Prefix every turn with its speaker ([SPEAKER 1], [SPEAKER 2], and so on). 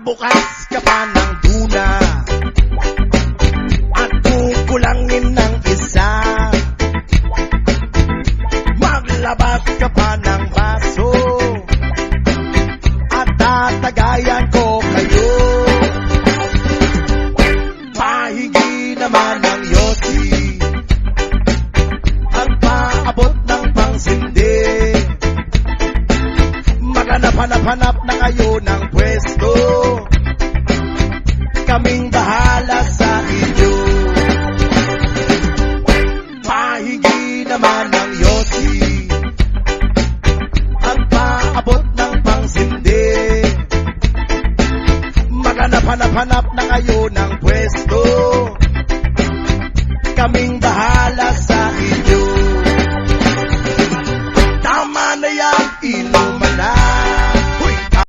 [SPEAKER 1] Magbukas ka pa ng tuna at kukulangin ng isa. Maglabas ka pa ng baso at tatagayan ko kayo. Pahingi naman ng yosi at paabot ng pangsindi. Maghanap-hanap na kayo ng pwesto, kaming bahala sa inyo. Pahingi naman ng yosi at paabot ng pangsindi. Maghanap-hanap na kayo